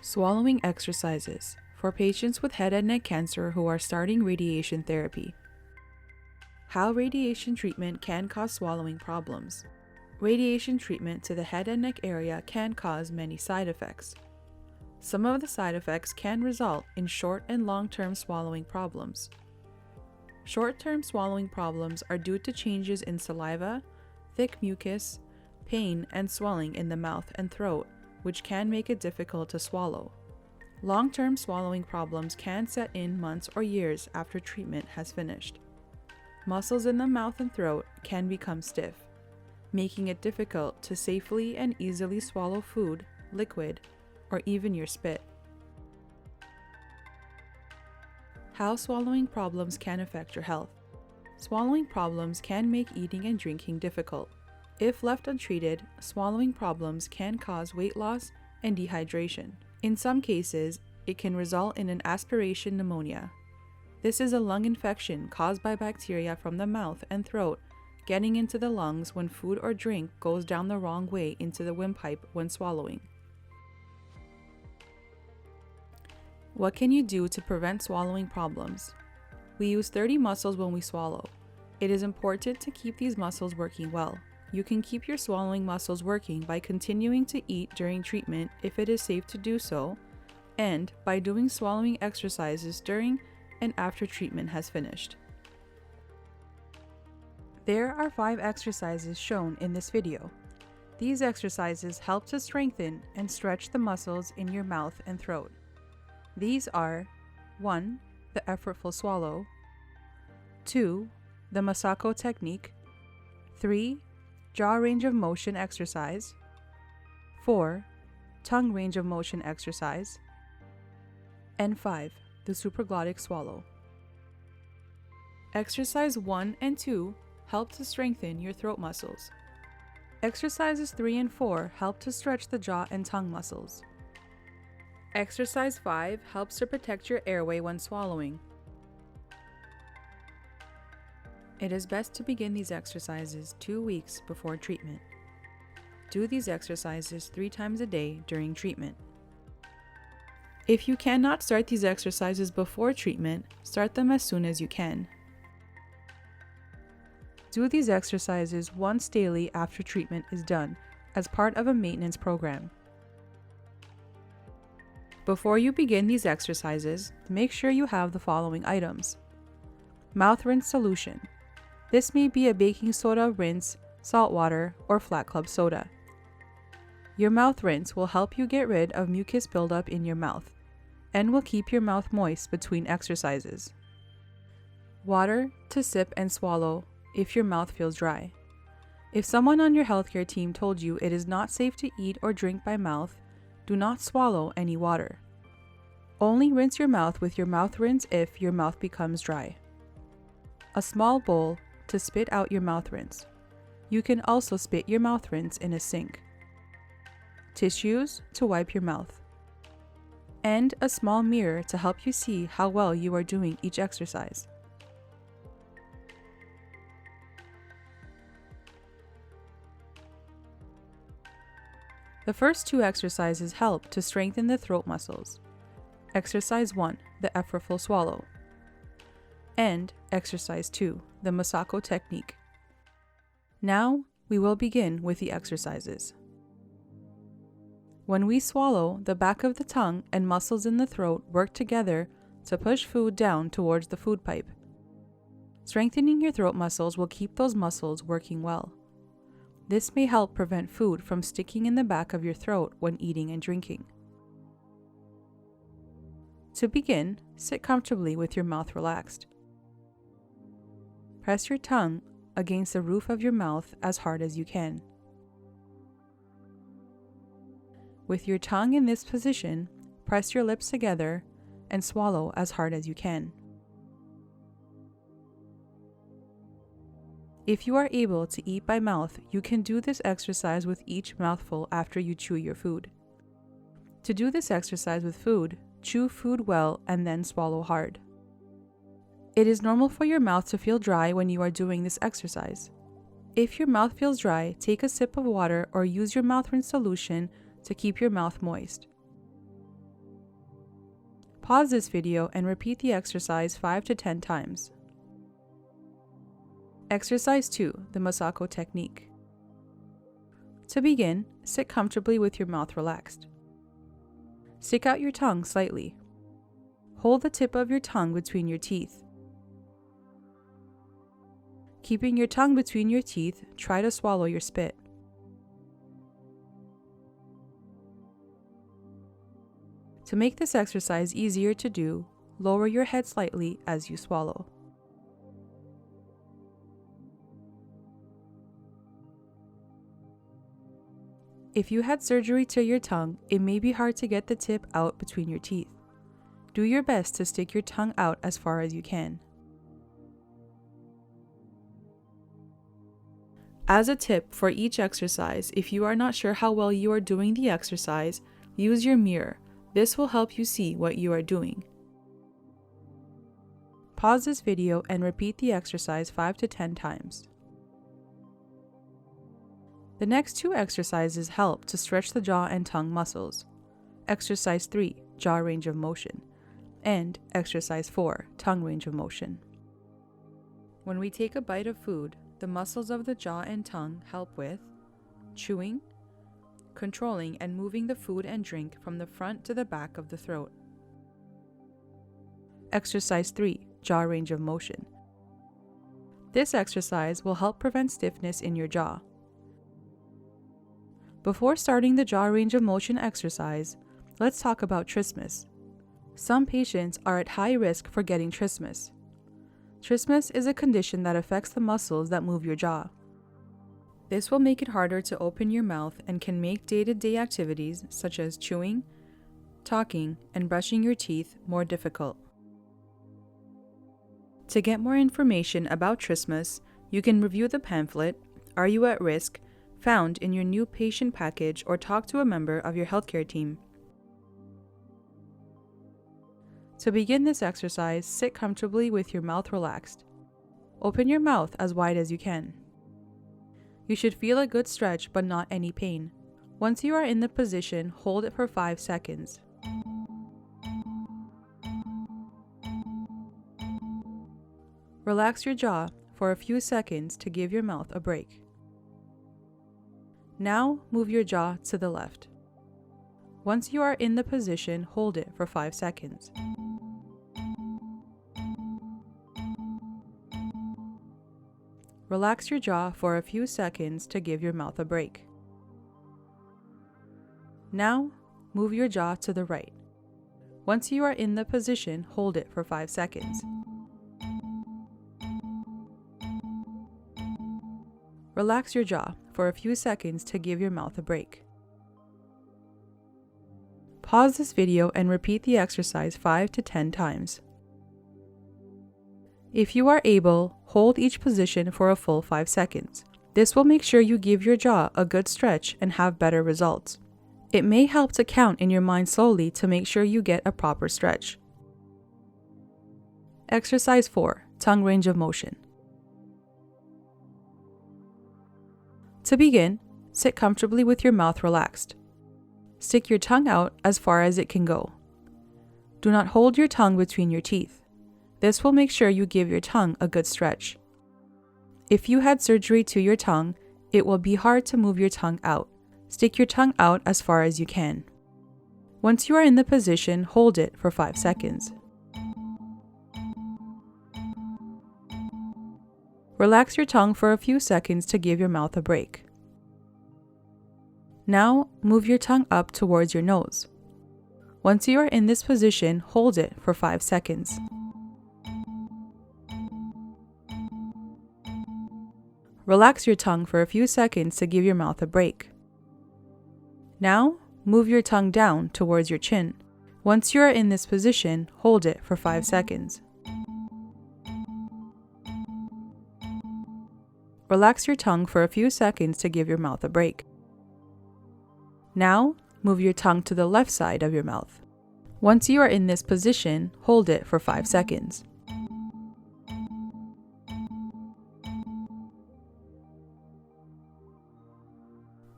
Swallowing exercises for patients with head and neck cancer who are starting radiation therapy. How radiation treatment can cause swallowing problems. Radiation treatment to the head and neck area can cause many side effects. Some of the side effects can result in short and long-term swallowing problems. Short-term swallowing problems are due to changes in saliva, thick mucus, pain and swelling in the mouth and throat, which can make it difficult to swallow. Long-term swallowing problems can set in months or years after treatment has finished. Muscles in the mouth and throat can become stiff, making it difficult to safely and easily swallow food, liquid, or even your spit. How swallowing problems can affect your health. Swallowing problems can make eating and drinking difficult. If left untreated, swallowing problems can cause weight loss and dehydration. In some cases, it can result in an aspiration pneumonia. This is a lung infection caused by bacteria from the mouth and throat getting into the lungs when food or drink goes down the wrong way into the windpipe when swallowing. What can you do to prevent swallowing problems? We use 30 muscles when we swallow. It is important to keep these muscles working well. You can keep your swallowing muscles working by continuing to eat during treatment if it is safe to do so, and by doing swallowing exercises during and after treatment has finished. There are 5 exercises shown in this video. These exercises help to strengthen and stretch the muscles in your mouth and throat. These are 1. The effortful swallow, 2. The Masako Technique, 3. Jaw range of motion exercise, 4. Tongue range of motion exercise, and 5. The Supraglottic Swallow. Exercise 1 and 2 help to strengthen your throat muscles. Exercises 3 and 4 help to stretch the jaw and tongue muscles. Exercise 5 helps to protect your airway when swallowing. It is best to begin these exercises 2 weeks before treatment. Do these exercises 3 times a day during treatment. If you cannot start these exercises before treatment, start them as soon as you can. Do these exercises once daily after treatment is done, as part of a maintenance program. Before you begin these exercises, make sure you have the following items. Mouth rinse solution. This may be a baking soda rinse, salt water, or flat club soda. Your mouth rinse will help you get rid of mucus buildup in your mouth and will keep your mouth moist between exercises. Water to sip and swallow if your mouth feels dry. If someone on your healthcare team told you it is not safe to eat or drink by mouth, do not swallow any water. Only rinse your mouth with your mouth rinse if your mouth becomes dry. A small bowl to spit out your mouth rinse. You can also spit your mouth rinse in a sink. Tissues to wipe your mouth. And a small mirror to help you see how well you are doing each exercise. The first 2 exercises help to strengthen the throat muscles. Exercise 1, the effortful swallow. And Exercise 2, the Masako Technique. Now, we will begin with the exercises. When we swallow, the back of the tongue and muscles in the throat work together to push food down towards the food pipe. Strengthening your throat muscles will keep those muscles working well. This may help prevent food from sticking in the back of your throat when eating and drinking. To begin, sit comfortably with your mouth relaxed. Press your tongue against the roof of your mouth as hard as you can. With your tongue in this position, press your lips together and swallow as hard as you can. If you are able to eat by mouth, you can do this exercise with each mouthful after you chew your food. To do this exercise with food, chew food well and then swallow hard. It is normal for your mouth to feel dry when you are doing this exercise. If your mouth feels dry, take a sip of water or use your mouth rinse solution to keep your mouth moist. Pause this video and repeat the exercise 5 to 10 times. Exercise 2, the Masako Technique. To begin, sit comfortably with your mouth relaxed. Stick out your tongue slightly. Hold the tip of your tongue between your teeth. Keeping your tongue between your teeth, try to swallow your spit. To make this exercise easier to do, lower your head slightly as you swallow. If you had surgery to your tongue, it may be hard to get the tip out between your teeth. Do your best to stick your tongue out as far as you can. As a tip for each exercise, if you are not sure how well you are doing the exercise, use your mirror. This will help you see what you are doing. Pause this video and repeat the exercise 5 to 10 times. The next two exercises help to stretch the jaw and tongue muscles. Exercise 3, jaw range of motion, and Exercise 4, tongue range of motion. When we take a bite of food, the muscles of the jaw and tongue help with chewing, controlling and moving the food and drink from the front to the back of the throat. Exercise 3, jaw range of motion. This exercise will help prevent stiffness in your jaw. Before starting the jaw range of motion exercise, let's talk about trismus. Some patients are at high risk for getting trismus. Trismus is a condition that affects the muscles that move your jaw. This will make it harder to open your mouth and can make day-to-day activities such as chewing, talking, and brushing your teeth more difficult. To get more information about trismus, you can review the pamphlet, Are You at Risk?, found in your new patient package, or talk to a member of your healthcare team. To begin this exercise, sit comfortably with your mouth relaxed. Open your mouth as wide as you can. You should feel a good stretch but not any pain. Once you are in the position, hold it for 5 seconds. Relax your jaw for a few seconds to give your mouth a break. Now move your jaw to the left. Once you are in the position, hold it for 5 seconds. Relax your jaw for a few seconds to give your mouth a break. Now, move your jaw to the right. Once you are in the position, hold it for 5 seconds. Relax your jaw for a few seconds to give your mouth a break. Pause this video and repeat the exercise 5 to 10 times. If you are able, hold each position for a full 5 seconds. This will make sure you give your jaw a good stretch and have better results. It may help to count in your mind slowly to make sure you get a proper stretch. Exercise 4, tongue range of motion. To begin, sit comfortably with your mouth relaxed. Stick your tongue out as far as it can go. Do not hold your tongue between your teeth. This will make sure you give your tongue a good stretch. If you had surgery to your tongue, it will be hard to move your tongue out. Stick your tongue out as far as you can. Once you are in the position, hold it for 5 seconds. Relax your tongue for a few seconds to give your mouth a break. Now, move your tongue up towards your nose. Once you are in this position, hold it for 5 seconds. Relax your tongue for a few seconds to give your mouth a break. Now, move your tongue down towards your chin. Once you are in this position, hold it for 5 seconds. Relax your tongue for a few seconds to give your mouth a break. Now, move your tongue to the left side of your mouth. Once you are in this position, hold it for 5 seconds.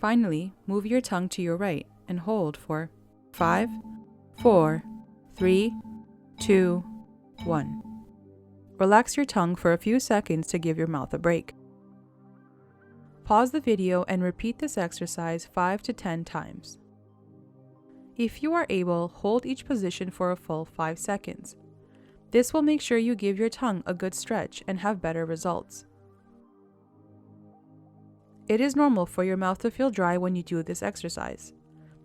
Finally, move your tongue to your right and hold for 5, 4, 3, 2, 1. Relax your tongue for a few seconds to give your mouth a break. Pause the video and repeat this exercise 5 to 10 times. If you are able, hold each position for a full 5 seconds. This will make sure you give your tongue a good stretch and have better results. It is normal for your mouth to feel dry when you do this exercise.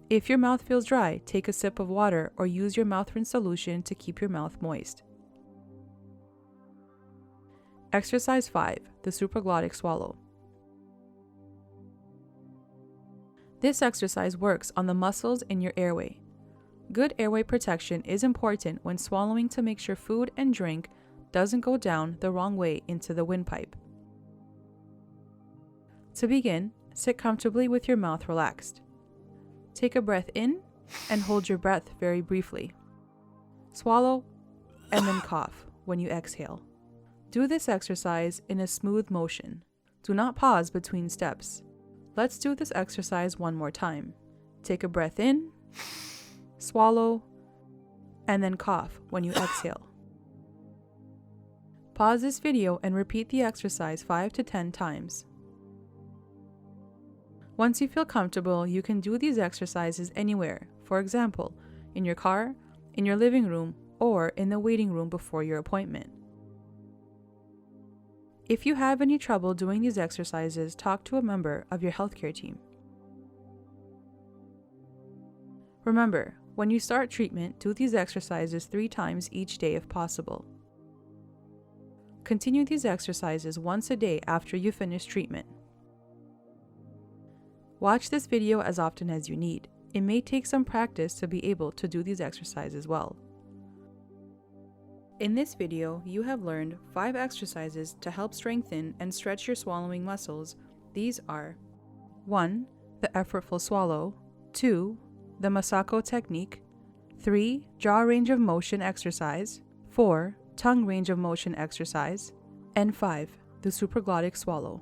If your mouth feels dry, take a sip of water or use your mouth rinse solution to keep your mouth moist. Exercise 5, the Supraglottic Swallow. This exercise works on the muscles in your airway. Good airway protection is important when swallowing to make sure food and drink doesn't go down the wrong way into the windpipe. To begin, sit comfortably with your mouth relaxed. Take a breath in and hold your breath very briefly. Swallow and then cough when you exhale. Do this exercise in a smooth motion. Do not pause between steps. Let's do this exercise one more time. Take a breath in, swallow, and then cough when you exhale. Pause this video and repeat the exercise 5 to 10 times. Once you feel comfortable, you can do these exercises anywhere, for example, in your car, in your living room, or in the waiting room before your appointment. If you have any trouble doing these exercises, talk to a member of your healthcare team. Remember, when you start treatment, do these exercises 3 times each day if possible. Continue these exercises once a day after you finish treatment. Watch this video as often as you need. It may take some practice to be able to do these exercises well. In this video, you have learned 5 exercises to help strengthen and stretch your swallowing muscles. These are 1. The effortful swallow, 2. The Masako Technique, 3. Jaw range of motion exercise, 4. Tongue range of motion exercise, and 5. The Supraglottic Swallow.